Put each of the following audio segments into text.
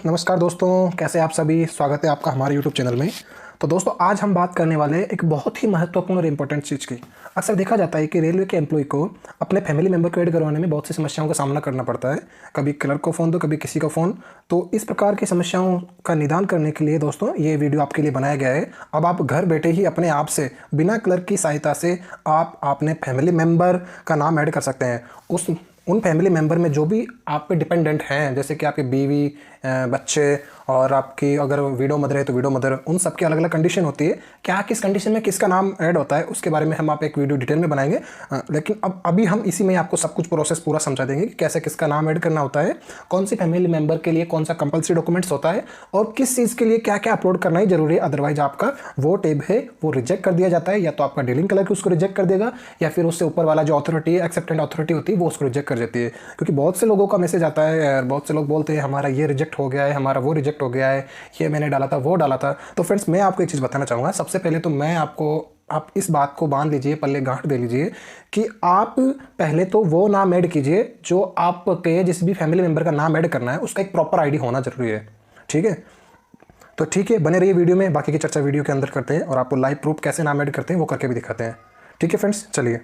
नमस्कार दोस्तों, कैसे आप सभी। स्वागत है आपका हमारे YouTube चैनल में। तो दोस्तों, आज हम बात करने वाले हैं एक बहुत ही महत्वपूर्ण और इम्पोर्टेंट चीज़ की। अक्सर देखा जाता है कि रेलवे के एम्प्लॉय को अपने फैमिली मेम्बर को ऐड करवाने में बहुत सी समस्याओं का सामना करना पड़ता है। कभी क्लर्क को फ़ोन, तो कभी किसी को फ़ोन। तो इस प्रकार की समस्याओं का निदान करने के लिए दोस्तों ये वीडियो आपके लिए बनाया गया है। अब आप घर बैठे ही अपने आप से बिना क्लर्क की सहायता से आप अपने फैमिली मेम्बर का नाम ऐड कर सकते हैं। उन फैमिली मेम्बर में जो भी आप पे डिपेंडेंट हैं, जैसे कि आपके बीवी, बच्चे और आपकी अगर विडो मदर है तो विडो मदर, उन सब की अलग अलग कंडीशन होती है। क्या किस कंडीशन में किसका नाम ऐड होता है उसके बारे में हम आप एक वीडियो डिटेल में बनाएंगे। लेकिन अभी हम इसी में आपको सब कुछ प्रोसेस पूरा समझा देंगे कि कैसे किसका नाम ऐड करना होता है, कौन सी फैमिली मेम्बर के लिए कौन सा कंपल्सरी डॉक्यूमेंट्स होता है और किस चीज़ के लिए क्या क्या अपलोड करना ही जरूरी है। अदरवाइज आपका वो टैब है वो रिजेक्ट कर दिया जाता है, या तो आपका डीलिंग क्लर्क उसको रिजेक्ट कर देगा, या फिर उससे ऊपर वाला जो अथॉरिटी है, एक्सेप्टेंट अथॉरिटी होती है, वो उसको रिजेक्ट कर देती है। क्योंकि बहुत से लोगों का मैसेज आता है, बहुत से लोग बोलते हैं हमारा ये रिजेक्ट हो गया है, हमारा वो रिजेक्ट हो गया है, ये मैंने डाला था वो डाला था। तो फ्रेंड्स, मैं आपको एक चीज़ बताना चाहूँगा। सबसे पहले तो मैं आपको, आप इस बात को बांध लीजिए, पल्ले गांठ दे लीजिए कि आप पहले तो वो नाम ऐड कीजिए जो आपके जिस भी फैमिली मेम्बर का नाम ऐड करना है उसका एक प्रॉपर आईडी होना जरूरी है। ठीक है, तो ठीक है, बने रहिए वीडियो में। बाकी की चर्चा वीडियो के अंदर करते हैं और आपको लाइव प्रूफ कैसे नाम ऐड करते हैं वो करके भी दिखाते हैं। ठीक है फ्रेंड्स, चलिए।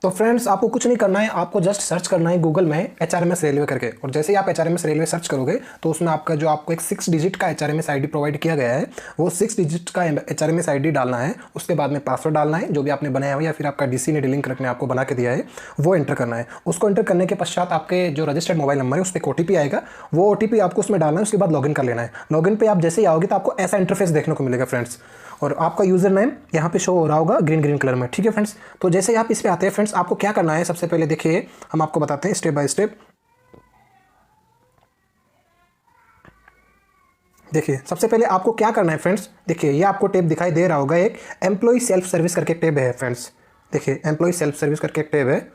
तो फ्रेंड्स, आपको कुछ नहीं करना है, आपको जस्ट सर्च करना है गूगल में HRMS रेलवे करके। और जैसे ही आप HRMS रेलवे सर्च करोगे तो उसमें आपका जो आपको एक 6 डिजिट का HRMS ID प्रोवाइड किया गया है, वो 6 डिजिट का HRMS ID डालना है। उसके बाद में पासवर्ड डालना है जो भी आपने बनाया हुआ या फिर आपका DC ने डीलिंग क्लर्क ने आपको बना के दिया है, वो एंटर करना है। उसको एंटर करने के पश्चात आपके जो रजिस्टर्ड मोबाइल नंबर है उस पर एक OTP आएगा, वो OTP आपको उसमें डालना है। उसके बाद लॉगिन कर लेना है। लॉगिन पे आप जैसे ही आओगे तो आपको ऐसा इंटरफेस देखने को मिलेगा फ्रेंड्स, और आपका यूजर नेम यहाँ पे शो हो रहा होगा ग्रीन ग्रीन कलर में। ठीक है फ्रेंड्स, तो जैसे ही आप इस पे आते हैं फ्रेंड्स, आपको क्या करना है, सबसे पहले देखिए हम आपको बताते हैं स्टेप बाय स्टेप। देखिए, सबसे पहले आपको क्या करना है फ्रेंड्स, देखिए ये आपको टैब दिखाई दे रहा होगा, एक एम्प्लॉय सेल्फ सर्विस करके टैब है फ्रेंड्स। देखिए, एम्प्लॉय सेल्फ सर्विस करके एक टैब है,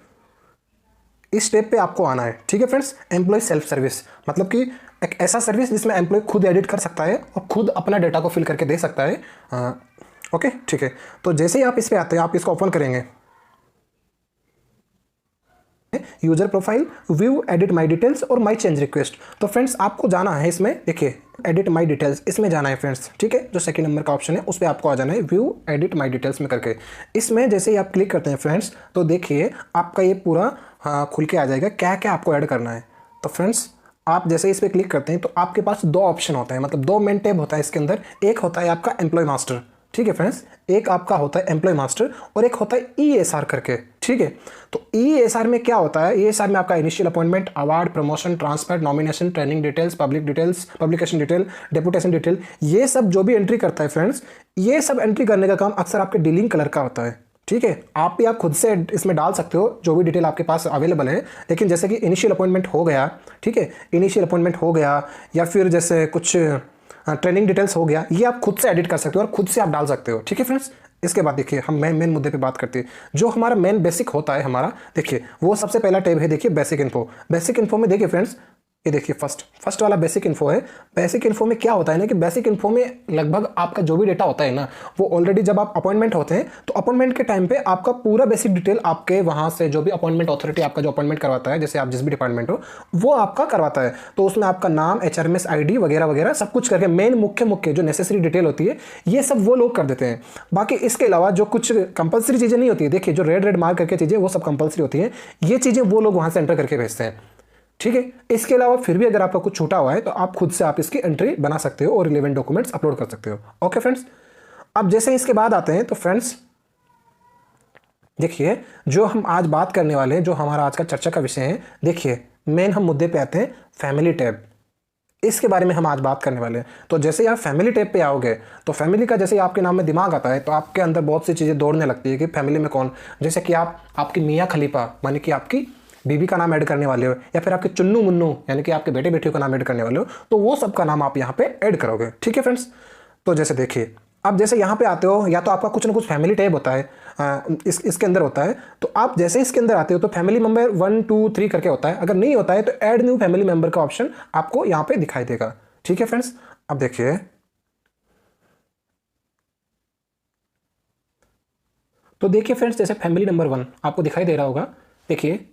इस स्टेप पे आपको आना है। ठीक है फ्रेंड्स, एम्प्लॉय सेल्फ सर्विस मतलब कि एक ऐसा सर्विस जिसमें एम्प्लॉय खुद एडिट कर सकता है और खुद अपना डेटा को फिल करके दे सकता है। ओके, ठीक है। तो जैसे ही आप इस पे आते हैं, आप इसको ओपन करेंगे, user profile, view edit my details और माय चेंज रिक्वेस्ट। तो फ्रेंड्स, आपको जाना है इसमें, देखिए एडिट माय डिटेल्स, इसमें जाना है फ्रेंड्स। ठीक है, जो सेकंड नंबर का ऑप्शन है उस पर आपको आ जाना है, व्यू एडिट माय डिटेल्स में करके। इसमें जैसे ही आप क्लिक करते हैं फ्रेंड्स, तो देखिए आपका ये पूरा खुल के आ जाएगा क्या क्या आपको ऐड करना है। तो फ्रेंड्स, आप जैसे ही इस पर क्लिक करते हैं तो आपके पास दो ऑप्शन होते हैं, मतलब दो मेन टैब होता है इसके अंदर। एक होता है आपका एम्प्लॉय मास्टर, ठीक है फ्रेंड्स, एक आपका होता है एम्प्लॉय मास्टर और एक होता है ESR करके। ठीक है, तो ESR में क्या होता है, ESR में आपका initial appointment, award, promotion, transfer, nomination, training details, public details, publication detail, deputation detail, ये सब जो भी एंट्री करता है फ्रेंड्स, ये सब एंट्री करने का काम अक्सर आपके डीलिंग क्लर्क का होता है। ठीक है, आप भी आप खुद से इसमें डाल सकते हो जो भी डिटेल आपके पास अवेलेबल है। लेकिन जैसे कि इनिशियल अपॉइंटमेंट हो गया, ठीक है, इनिशियल अपॉइंटमेंट हो गया, या फिर जैसे कुछ ट्रेनिंग डिटेल्स हो गया, ये आप खुद से एडिट कर सकते हो और खुद से आप डाल सकते हो। ठीक है फ्रेंड्स, इसके बाद देखिए हम मेन मुद्दे पे बात करते हैं। जो हमारा मेन बेसिक होता है हमारा, देखिए वो सबसे पहला टैब है, देखिए बेसिक इन्फो। बेसिक इन्फो में देखिए फ्रेंड्स, ये देखिए फर्स्ट वाला बेसिक इन्फो है। बेसिक इन्फो में क्या होता है ना कि बेसिक इन्फो में लगभग आपका जो भी डेटा होता है ना, वो ऑलरेडी जब आप अपॉइंटमेंट होते हैं तो अपॉइंटमेंट के टाइम पे आपका पूरा बेसिक डिटेल आपके वहां से जो भी अपॉइंटमेंट अथॉरिटी आपका जो अपॉइंटमेंट करवाता है, जैसे आप जिस भी डिपार्टमेंट हो वो आपका करवाता है, तो उसमें आपका नाम, HRMS ID वगैरह वगैरह सब कुछ करके मेन मुख्य जो नेसेसरी डिटेल होती है ये सब वो लोग कर देते हैं। बाकी इसके अलावा जो कुछ कंपल्सरी चीजें नहीं होती है, देखिए जो रेड मार्क करके चीजें वो सब कंपल्सरी होती है, ये चीजें वो लोग वहां से एंटर करके भेजते हैं। ठीक है, इसके अलावा फिर भी अगर आपका कुछ छूटा हुआ है तो आप खुद से आप इसकी एंट्री बना सकते हो और रिलेवेंट डॉक्यूमेंट्स अपलोड कर सकते हो। ओके फ्रेंड्स, अब जैसे इसके बाद आते हैं तो फ्रेंड्स देखिए जो हम आज बात करने वाले हैं, जो हमारा आज का चर्चा का विषय है, देखिए मेन हम मुद्दे पे आते हैं, फैमिली टैब। इसके बारे में हम आज बात करने वाले हैं। तो जैसे ही आप फैमिली टैब पे आओगे तो फैमिली का जैसे आपके नाम में दिमाग आता है तो आपके अंदर बहुत सी चीज़ें दौड़ने लगती है कि फैमिली में कौन, जैसे कि आप आपकी मियाँ खलीफा मानी कि आपकी बीबी का नाम ऐड करने वाले हो, या फिर आपके चुन्नू मुन्नू यानी कि आपके बेटे बेटियों का नाम ऐड करने वाले हो, तो वो सबका नाम आप यहाँ पे ऐड करोगे। ठीक है फ्रेंड्स, तो जैसे देखिए अब जैसे यहाँ पे आते हो, या तो आपका कुछ ना कुछ फैमिली टैब होता है, इसके अंदर होता है, तो आप जैसे इसके अंदर आते हो तो फैमिली मेंबर 1 2 3 करके होता है। अगर नहीं होता है तो ऐड न्यू फैमिली मेंबर का ऑप्शन आपको यहाँ पे दिखाई देगा। ठीक है फ्रेंड्स, अब देखिए तो देखिए फ्रेंड्स, जैसे फैमिली नंबर 1 आपको दिखाई दे रहा होगा, देखिए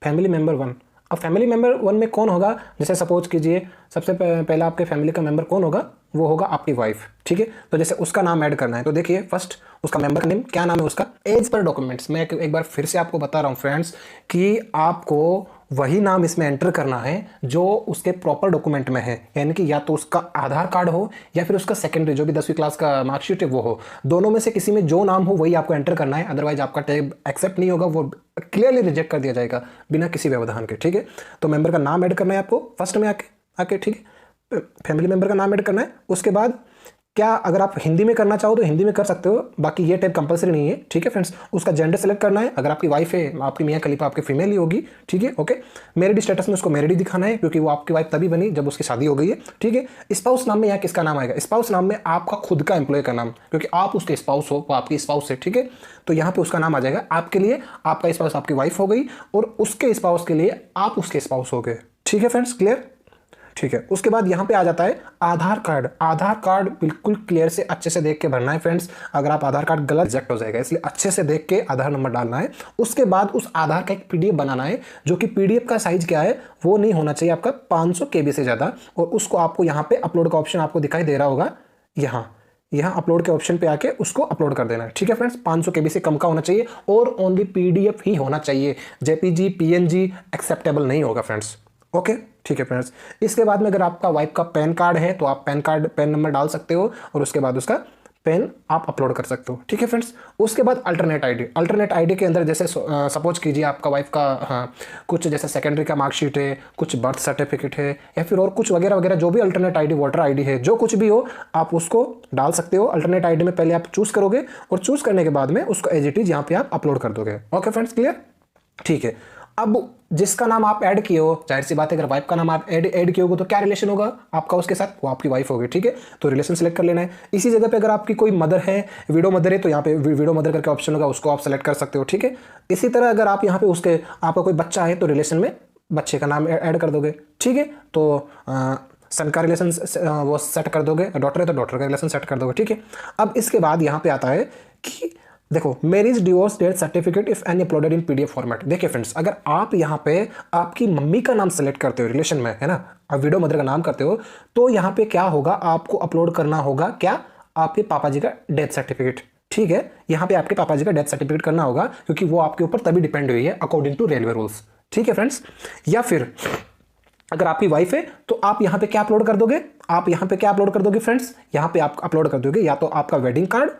फैमिली मेंबर 1, अब फैमिली मेंबर 1 में कौन होगा, जैसे सपोज कीजिए सबसे पहला आपके फैमिली का मेंबर कौन होगा, वो होगा आपकी वाइफ, ठीक है। तो जैसे उसका नाम ऐड करना है, तो देखिए फर्स्ट उसका मेंबर का नेम क्या नाम है उसका, एज पर डॉक्यूमेंट्स। मैं एक बार फिर से आपको बता रहा हूँ फ्रेंड्स कि आपको वही नाम इसमें एंटर करना है जो उसके प्रॉपर डॉक्यूमेंट में है, यानी कि या तो उसका आधार कार्ड हो या फिर उसका सेकेंडरी जो भी 10वीं क्लास का मार्कशीट है वो हो, दोनों में से किसी में जो नाम हो वही आपको एंटर करना है। अदरवाइज आपका टैग एक्सेप्ट नहीं होगा, वो क्लियरली रिजेक्ट कर दिया जाएगा बिना किसी व्यवधान के, ठीक है। तो मेंबर का नाम ऐड करना है आपको फर्स्ट में आके ठीक है, फैमिली मेंबर का नाम ऐड करना है। उसके बाद क्या अगर आप हिंदी में करना चाहो तो हिंदी में कर सकते हो, बाकी ये टाइप कंपलसरी नहीं है, ठीक है फ्रेंड्स। उसका जेंडर सेलेक्ट करना है, अगर आपकी वाइफ है, आपकी मियां खलीफा आपकी फीमेल ही होगी, ठीक है, ओके। मैरिड स्टेटस में उसको मैरिड ही दिखाना है क्योंकि वो आपकी वाइफ तभी बनी जब उसकी शादी हो गई है, ठीक है। स्पाउस नाम में यहाँ किसका नाम आएगा, स्पाउस नाम में आपका खुद का एम्प्लॉय का नाम, क्योंकि आप उसके स्पाउस हो, वो आपकी स्पाउस है, ठीक है। तो यहाँ पे उसका नाम आ जाएगा आपके लिए, आपका स्पाउस आपकी वाइफ हो गई और उसके स्पाउस के लिए आप उसके स्पाउस हो गए, ठीक है फ्रेंड्स, क्लियर, ठीक है। उसके बाद यहाँ पे आ जाता है आधार कार्ड। आधार कार्ड बिल्कुल क्लियर से अच्छे से देख के भरना है फ्रेंड्स, अगर आप आधार कार्ड गलत रिजेक्ट हो जाएगा, इसलिए अच्छे से देख के आधार नंबर डालना है। उसके बाद उस आधार का एक पीडीएफ बनाना है, जो कि पीडीएफ का साइज क्या है, वो नहीं होना चाहिए आपका 500 KB से ज़्यादा, और उसको आपको यहाँ पे अपलोड का ऑप्शन आपको दिखाई दे रहा होगा, यहाँ अपलोड के ऑप्शन पे आके उसको अपलोड कर देना है, ठीक है फ्रेंड्स। 500 KB से कम का होना चाहिए और ओनली पीडीएफ ही होना चाहिए, जेपीजी पीएनजी एक्सेप्टेबल नहीं होगा फ्रेंड्स, ओके, ठीक है फ्रेंड्स। इसके बाद में अगर आपका वाइफ का पैन कार्ड है तो आप पैन नंबर डाल सकते हो और उसके बाद उसका पैन आप अपलोड कर सकते हो, ठीक है फ्रेंड्स। उसके बाद अल्टरनेट आईडी के अंदर जैसे सपोज कीजिए आपका वाइफ का कुछ जैसे सेकेंडरी का मार्कशीट है, कुछ बर्थ सर्टिफिकेट है, या फिर और कुछ वगैरह वगैरह, जो भी अल्टरनेट आईडी, वोटर आईडी है, जो कुछ भी हो आप उसको डाल सकते हो। अल्टरनेट आईडी में पहले आप चूज करोगे और चूज करने के बाद में उसको एज इट इज यहाँ पे आप अपलोड कर दोगे, ओके फ्रेंड्स, क्लियर, ठीक है। अब जिसका नाम आप ऐड किए हो, जाहिर सी बात है अगर वाइफ का नाम आप ऐड किए होगे तो क्या रिलेशन होगा आपका उसके साथ, वो आपकी वाइफ होगी, ठीक है। तो रिलेशन सेलेक्ट कर लेना है। इसी जगह पे अगर आपकी कोई मदर है, विडो मदर है, तो यहाँ पे विडो मदर करके ऑप्शन होगा, उसको आप सेलेक्ट कर सकते हो, ठीक है। इसी तरह अगर आप यहाँ पे उसके आपका कोई बच्चा है तो रिलेशन में बच्चे का नाम ऐड कर दोगे, ठीक है। तो सन का रिलेशन वो सेट कर दोगे, डॉटर है तो डॉटर का रिलेशन सेट कर दोगे, ठीक है। अब इसके बाद यहाँ पे आता है कि देखो marriage divorce death certificate if any uploaded in PDF format. देखिए फ्रेंड्स, अगर आप यहाँ पे आपकी मम्मी का नाम सेलेक्ट करते हो रिलेशन में, है ना, आप विडो मदर का नाम करते हो, तो यहाँ पे क्या होगा, आपको अपलोड करना होगा क्या, आपके पापा जी का डेथ सर्टिफिकेट, ठीक है। यहाँ पे आपके पापा जी का डेथ सर्टिफिकेट करना होगा क्योंकि वो आपके ऊपर तभी डिपेंड हुई है अकॉर्डिंग टू रेलवे रूल्स, ठीक है फ्रेंड्स। या फिर अगर आपकी वाइफ है तो आप यहाँ पे क्या अपलोड कर दोगे, आप यहाँ पे क्या अपलोड कर दोगे फ्रेंड्स, यहाँ पे आप अपलोड कर दोगे या तो आपका वेडिंग कार्ड,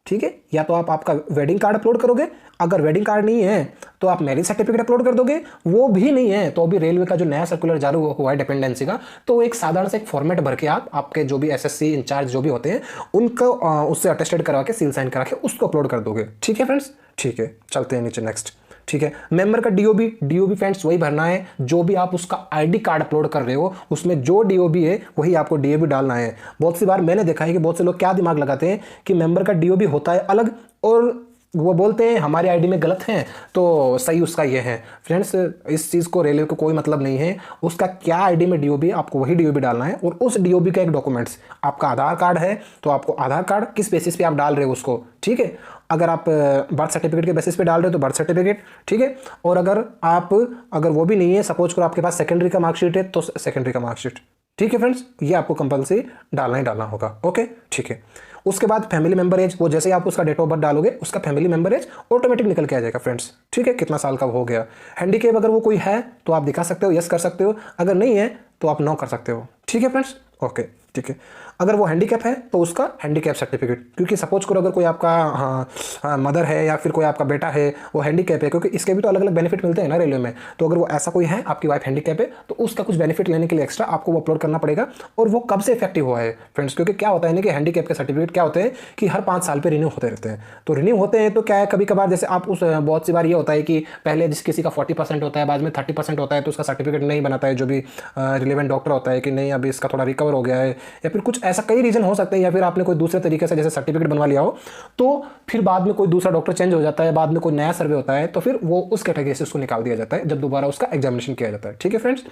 ठीक है, या तो आप आपका वेडिंग कार्ड अपलोड करोगे। अगर वेडिंग कार्ड नहीं है तो आप मैरिज सर्टिफिकेट अपलोड कर दोगे। वो भी नहीं है तो अभी रेलवे का जो नया सर्कुलर जारी हुआ है डिपेंडेंसी का, तो एक साधारण सा एक फॉर्मेट भर के आप आपके जो भी एसएससी इंचार्ज जो भी होते हैं उनको उससे अटेस्टेड करवा के सील साइन करा के उसको अपलोड कर दोगे, ठीक है फ्रेंड्स, ठीक है। चलते हैं नीचे नेक्स्ट, ठीक है। मेंबर का डीओबी फ्रेंड्स वही भरना है जो भी आप उसका आईडी कार्ड अपलोड कर रहे हो, उसमें जो डीओबी है वही आपको डीओबी डालना है। बहुत सी बार मैंने देखा है कि बहुत से लोग क्या दिमाग लगाते हैं कि मेंबर का डीओबी होता है अलग और वो बोलते हैं हमारे आईडी में गलत है तो सही उसका ये है। फ्रेंड्स, इस चीज़ को रेलवे को कोई मतलब नहीं है, उसका क्या आईडी में डीओबी आपको वही डीओबी डालना है और उस डीओबी का एक डॉक्यूमेंट्स, आपका आधार कार्ड है तो आपको आधार कार्ड किस बेसिस पे आप डाल रहे हो उसको, ठीक है। अगर आप बर्थ सर्टिफिकेट के बेसिस पे डाल रहे हो तो बर्थ सर्टिफिकेट, ठीक है। और अगर वो भी नहीं है, सपोज करो आपके पास सेकेंडरी का मार्कशीट है तो सेकेंडरी का मार्कशीट, ठीक है फ्रेंड्स, ये आपको कंपल्सरी डालना ही डालना होगा, ओके, ठीक है। उसके बाद फैमिली मेंबर एज, वो जैसे ही आप उसका डेट ऑफ बर्थ डालोगे उसका फैमिली मेंबर एज ऑटोमेटिक निकल के आ जाएगा फ्रेंड्स, ठीक है, कितना साल का हो गया। हैंडीकैप अगर वो कोई है तो आप दिखा सकते हो, यस कर सकते हो, अगर नहीं है तो आप नो कर सकते हो, ठीक है फ्रेंड्स, ओके, ठीक है। अगर वो हैंडीकैप है तो उसका हैंडीकैप सर्टिफिकेट, क्योंकि सपोज करो अगर कोई आपका मदर है या फिर कोई आपका बेटा है वो हैंडीकैप है, क्योंकि इसके भी तो अलग अलग बेनिफिट मिलते हैं ना रेलवे में, तो अगर वो ऐसा कोई है आपकी वाइफ हैंडीकैप है तो उसका कुछ बेनिफिट लेने के लिए एक्स्ट्रा आपको वो अपलोड करना पड़ेगा। और वो कब से इफेक्टिव हुआ है फ्रेंड्स, क्योंकि क्या होता है ना कि हैंडीकैप के सर्टिफिकेट क्या होते हैं कि हर 5 साल पर रिन्यू होते रहते हैं। तो रिन्यू होते हैं तो क्या है, कभी कभार जैसे आप बहुत सी बार ये होता है कि पहले जिस किसी का 40% होता है बाद में 30% होता है तो उसका सर्टिफिकेट नहीं बनाता है जो भी रिलेवेंट डॉक्टर होता है कि नहीं अभी इसका थोड़ा रिकवर हो गया है या फिर कुछ ऐसा कई रीज़न हो सकते हैं, या फिर आपने कोई दूसरे तरीके से जैसे सर्टिफिकेट बनवा लिया हो, तो फिर बाद में कोई दूसरा डॉक्टर चेंज हो जाता है, बाद में कोई नया सर्वे होता है, तो फिर वो उस कैटेगरी से उसको निकाल दिया जाता है जब दोबारा उसका एग्जामिनेशन किया जाता है। ठीक है फ्रेंड्स,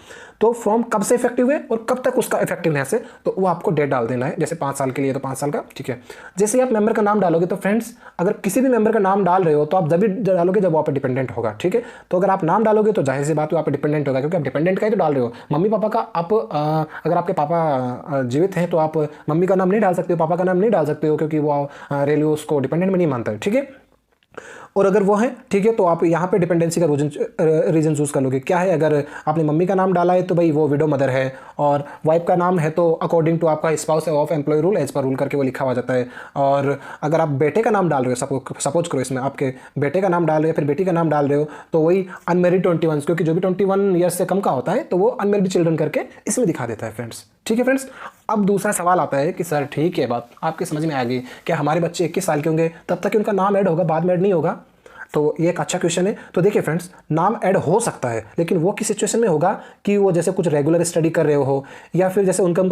तो फॉर्म कब से इफेक्टिव है और कब तक उसका इफेक्टिवनेस है, तो वो आपको डेट डाल देना है। जैसे 5 साल के लिए तो 5 साल का। ठीक है, जैसे आप मेंबर का नाम डालोगे तो फ्रेंड्स, अगर किसी भी मेंबर का नाम डाल रहे हो तो आप जब भी डालोगे जब वहाँ पे डिपेंडेंट होगा। ठीक है, तो अगर आप नाम डालोगे तो जाहिर सी बात है वहाँ पे डिपेंडेंट होगा, क्योंकि आप डिपेंडेंट का ही तो डाल रहे हो। मम्मी पापा का आप अगर आपके पापा जीवित हैं तो आप मम्मी का नाम नहीं डाल सकते हो, पापा का नाम नहीं डाल सकते हो, क्योंकि वो रेलवे उसको डिपेंडेंट में नहीं मानता है। ठीक है, और अगर वो है, ठीक है, तो आप यहाँ पे डिपेंडेंसी का रीजन चूज कर लोगे। क्या है, अगर आपने मम्मी का नाम डाला है तो भाई वो विडो मदर है, और वाइफ का नाम है तो अकॉर्डिंग टू आपका spouse of employ rule as per rule करके वो लिखा हुआ जाता है। और अगर आप बेटे का नाम डाल रहे हो, सपोज करो इसमें आपके बेटे का नाम डाल रहे हो या फिर बेटी का नाम डाल रहे हो, तो वही अनमेरिड 21, क्योंकि जो भी 21 ईयर्स से कम का होता है तो वो अनमेरिड चिल्ड्रन करके इसमें दिखा देता है फ्रेंड्स। ठीक है फ्रेंड्स, अब दूसरा सवाल आता है कि सर ठीक है, बात आपके समझ में आ गई, क्या हमारे बच्चे 21 साल के होंगे तब तक उनका नाम ऐड होगा, बाद में ऐड नहीं होगा? तो ये एक अच्छा क्वेश्चन है। तो देखिए फ्रेंड्स, नाम ऐड हो सकता है, लेकिन वो किस सिचुएशन में होगा कि वो जैसे कुछ रेगुलर स्टडी कर रहे हो, या फिर जैसे उनका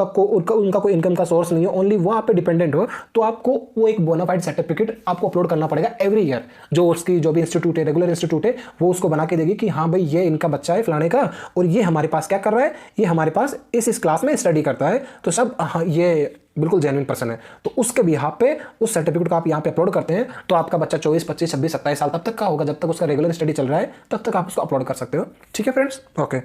कोई इनकम का सोर्स नहीं है, ओनली वो आप पे डिपेंडेंट हो, तो आपको वो एक बोनाफाइड सर्टिफिकेट आपको अपलोड करना पड़ेगा एवरी ईयर। जो उसकी जो भी इंस्टीट्यूट है, रेगुलर इंस्टीट्यूट है, वो उसको बना के देगी कि हाँ भाई ये इनका बच्चा है फलाने का, और ये हमारे पास क्या कर रहा है, ये हमारे पास इस क्लास में स्टडी करता है, तो सब हाँ ये बिल्कुल जेन्युइन पर्सन है। तो उसके बिहाफ पे उस सर्टिफिकेट को आप यहाँ पे अपलोड करते हैं, तो आपका बच्चा 24, 25, 26, 27 साल तब तक का होगा, जब तक उसका रेगुलर स्टडी चल रहा है तब तक आप उसको अपलोड कर सकते हो। ठीक है फ्रेंड्स, ओके।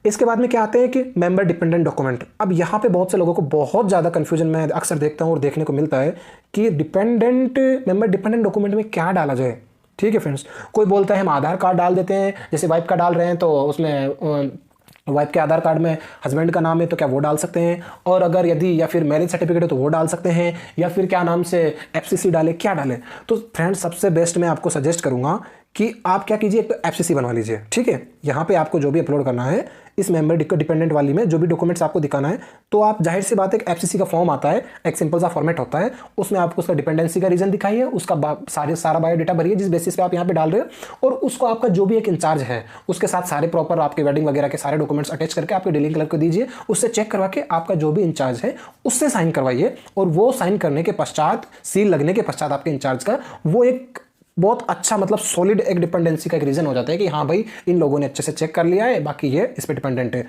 इसके बाद में क्या आते हैं कि मेंबर डिपेंडेंट डॉक्यूमेंट। अब यहाँ पे बहुत से लोगों को बहुत ज़्यादा कंफ्यूजन मैं अक्सर देखता हूँ और देखने को मिलता है कि मेंबर डिपेंडेंट डॉक्यूमेंट में क्या डाला जाए। ठीक है फ्रेंड्स, कोई बोलता है हम आधार कार्ड डाल देते हैं, जैसे वाइफ का डाल रहे हैं तो उसमें वाइफ के आधार कार्ड में हस्बैंड का नाम है तो क्या वो डाल सकते हैं, और अगर यदि या फिर मैरिज सर्टिफिकेट है तो वो डाल सकते हैं, या फिर क्या नाम से एफसीसी डाले, क्या डालें? तो फ्रेंड्स सबसे बेस्ट मैं आपको सजेस्ट करूंगा कि आप क्या कीजिए, एक तो एफसीसी बनवा लीजिए। ठीक है, यहाँ पे आपको जो भी अपलोड करना है इस मेंबर डिपेंडेंट वाली में जो भी डॉक्यूमेंट्स आपको दिखाना है, तो आप जाहिर सी बात है, एक एफसीसी का फॉर्म आता है, एक सिंपल सा फॉर्मेट होता है, उसमें आपको उसका डिपेंडेंसी का रीजन दिखाइए, उसका सारा बायोडाटा भरिए जिस बेसिस पे आप यहाँ पे डाल रहे हो, और उसको आपका जो भी एक इंचार्ज है उसके साथ सारे प्रॉपर आपके वेडिंग वगैरह के सारे डॉक्यूमेंट्स अटैच करके आपके डीलिंग क्लर्क को दीजिए, उससे चेक करवा के आपका जो भी इंचार्ज है उससे साइन करवाइए, और वो साइन करने के पश्चात, सील लगने के पश्चात आपके इंचार्ज का, वो एक बहुत अच्छा मतलब सॉलिड एक डिपेंडेंसी का एक रीजन हो जाता है कि हाँ भाई इन लोगों ने अच्छे से चेक कर लिया है, बाकी ये इस पे डिपेंडेंट है।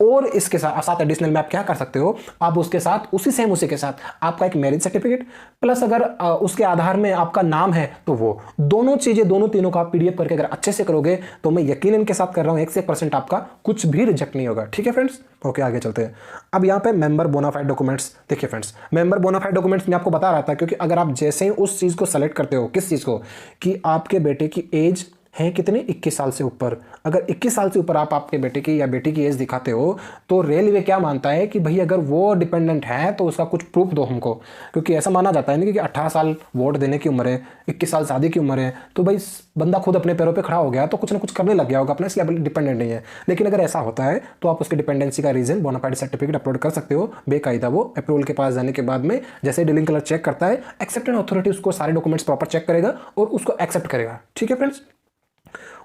और इसके साथ एडिशनल में आप क्या कर सकते हो, आप उसके साथ उसी के साथ आपका एक मैरिज सर्टिफिकेट प्लस अगर उसके आधार में आपका नाम है तो वो दोनों चीजें, दोनों तीनों का आप पीडीएफ करके अगर अच्छे से करोगे तो मैं यकीनन के साथ कर रहा हूं 1% आपका कुछ भी रिजेक्ट नहीं होगा। ठीक है फ्रेंड्स, ओके आगे चलते हैं। अब यहाँ पे मेंबर बोनाफाइड डॉक्यूमेंट्स देखिए फ्रेंड्स, मेंबर बोनाफाइड डॉक्यूमेंट्स मैं आपको बता रहा था, क्योंकि अगर आप जैसे ही उस चीज को सेलेक्ट करते हो, किस चीज को, कि आपके बेटे की एज है कितनी, 21 साल से ऊपर, अगर 21 साल से ऊपर आप आपके बेटे की या बेटी की एज दिखाते हो, तो रेलवे क्या मानता है कि भाई अगर वो डिपेंडेंट है तो उसका कुछ प्रूफ दो हमको, क्योंकि ऐसा माना जाता है ना कि 18 साल वोट देने की उम्र है, 21 साल शादी की उम्र है, तो भाई बंदा खुद अपने पैरों पे खड़ा हो गया तो कुछ ना कुछ करने लग गया होगा अपना, इसलिए डिपेंडेंट नहीं है। लेकिन अगर ऐसा होता है तो आप उसके डिपेंडेंसी का रीजन बोनाफाइड सर्टिफिकेट अपलोड कर सकते हो बेकायदा। वो अप्रूवल के पास जाने के बाद में जैसे डीलिंग क्लर्क चेक करता है, एक्सेप्टेंट अथॉरिटी उसको सारे डॉक्यूमेंट्स प्रॉपर चेक करेगा और उसको एक्सेप्ट करेगा। ठीक है फ्रेंड्स,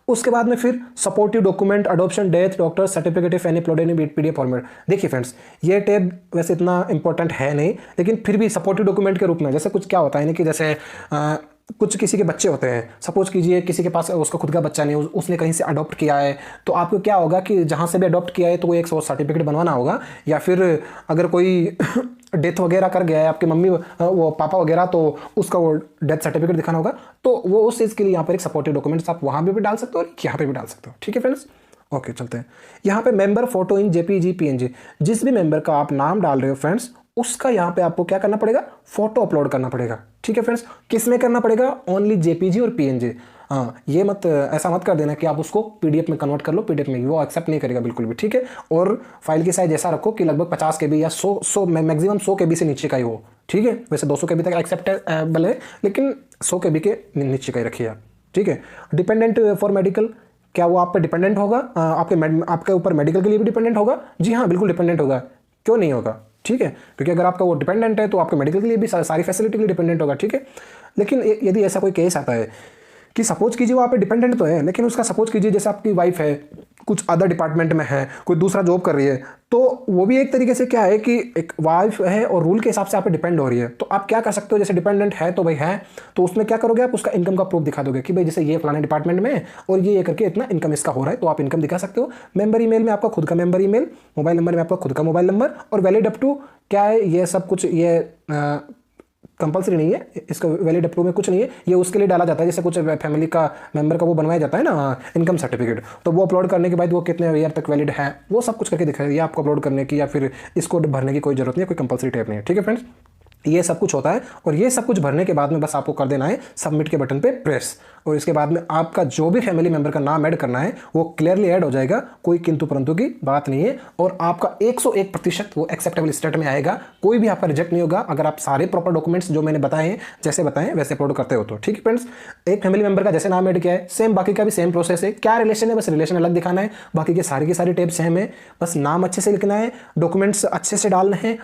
उसके बाद में फिर supportive document, adoption, death, doctor certificate if any upload in PDF format. देखिए फ्रेंड्स, ये टैब वैसे इतना इंपॉर्टेंट है नहीं, लेकिन फिर भी सपोर्टिव डॉक्यूमेंट के रूप में जैसे कुछ क्या होता है ना कि जैसे कुछ किसी के बच्चे होते हैं, सपोज कीजिए किसी के पास उसका खुद का बच्चा नहीं, उसने कहीं से अडॉप्ट किया है, तो आपको क्या होगा कि जहाँ से भी अडॉप्ट किया है तो वो एक सर्टिफिकेट बनवाना होगा, या फिर अगर कोई डेथ वगैरह कर गया है आपके मम्मी वो पापा वगैरह, तो उसका वो डेथ सर्टिफिकेट दिखाना होगा, तो वो उस चीज़ के लिए यहाँ पर एक सपोर्टिव डॉक्यूमेंट्स आप वहाँ भी डाल सकते हो और यहाँ पर भी डाल सकते हो। ठीक है फ्रेंड्स, ओके चलते हैं। यहाँ पे मेंबर फोटो इन जेपीजी पीएनजी, जिस भी मेंबर का आप नाम डाल रहे हो फ्रेंड्स, उसका यहाँ पे आपको क्या करना पड़ेगा, फोटो अपलोड करना पड़ेगा। ठीक है फ्रेंड्स, किस में करना पड़ेगा, ओनली जेपीजी और पीएनजी। हाँ, ये मत ऐसा मत कर देना कि आप उसको पीडीएफ में कन्वर्ट कर लो, पीडीएफ में वो एक्सेप्ट नहीं करेगा बिल्कुल भी। ठीक है, और फाइल की साइज ऐसा रखो कि लगभग 50 KB या 100 मैक्सिमम 100 KB से नीचे का ही हो। ठीक है, वैसे 200 KB तक एक्सेप्टेबल है, लेकिन 100 KB के नीचे का ही रखिए आप। ठीक है, डिपेंडेंट फॉर मेडिकल, क्या वो आप पे डिपेंडेंट होगा, आपके ऊपर मेडिकल के लिए भी डिपेंडेंट होगा? जी हाँ, बिल्कुल डिपेंडेंट होगा, क्यों नहीं होगा। ठीक है, क्योंकि अगर आपका वो डिपेंडेंट है तो आपके मेडिकल के लिए भी सारी फैसिलिटी के लिए डिपेंडेंट होगा। ठीक है, लेकिन यदि ऐसा कोई केस आता है कि सपोज कीजिए वो आप पे डिपेंडेंट तो है, लेकिन उसका सपोज कीजिए जैसे आपकी वाइफ है कुछ अदर डिपार्टमेंट में है, कोई दूसरा जॉब कर रही है, तो वो भी एक तरीके से क्या है कि एक वाइफ है और रूल के हिसाब से आप पे डिपेंड हो रही है। तो आप क्या कर सकते हो, जैसे डिपेंडेंट है तो भाई है, तो उसमें क्या करोगे आप, उसका इनकम का प्रूफ दिखा दोगे कि भाई जैसे ये फलाने डिपार्टमेंट में है और ये करके इतना इनकम इसका हो रहा है, तो आप इनकम दिखा सकते हो। मेंबर ईमेल में आपका खुद का मेंबर ईमेल, मोबाइल नंबर में आपका खुद का मोबाइल नंबर, और वैलिड अप टू क्या है ये सब कुछ, ये कंपलसरी नहीं है, इसका वैलिड अप्रूव में कुछ नहीं है, ये उसके लिए डाला जाता है जैसे कुछ फैमिली का मेंबर का वो बनवाया जाता है ना इनकम सर्टिफिकेट, तो वो अपलोड करने के बाद वो कितने ईयर तक वैलिड है वो सब कुछ करके दिखाएगा। ये आपको अपलोड करने की या फिर इसको भरने की कोई जरूरत नहीं है, कोई कंपलसरी टाइप नहीं है। ठीक है फ्रेंड्स, ये सब कुछ होता है और ये सब कुछ भरने के बाद में बस आपको कर देना है सबमिट के बटन पे प्रेस, और इसके बाद में आपका जो भी फैमिली मेंबर का नाम ऐड करना है वो क्लियरली ऐड हो जाएगा, कोई किंतु परंतु की बात नहीं है, और आपका 101% वो एक्सेप्टेबल स्टेट में आएगा, कोई भी आपका रिजेक्ट नहीं होगा अगर आप सारे प्रॉपर डॉक्यूमेंट्स जो मैंने बताए हैं जैसे बताएं वैसे अपलोड करते हो तो। ठीक है फ्रेंड्स, एक फैमिली मेंबर का जैसे नाम ऐड किया है सेम बाकी का भी सेम प्रोसेस है, क्या रिलेशन है बस रिलेशन अलग दिखाना है, बाकी के सारी की सारी टेप सेम है, बस नाम अच्छे से लिखना है, डॉक्यूमेंट्स अच्छे से डालने हैं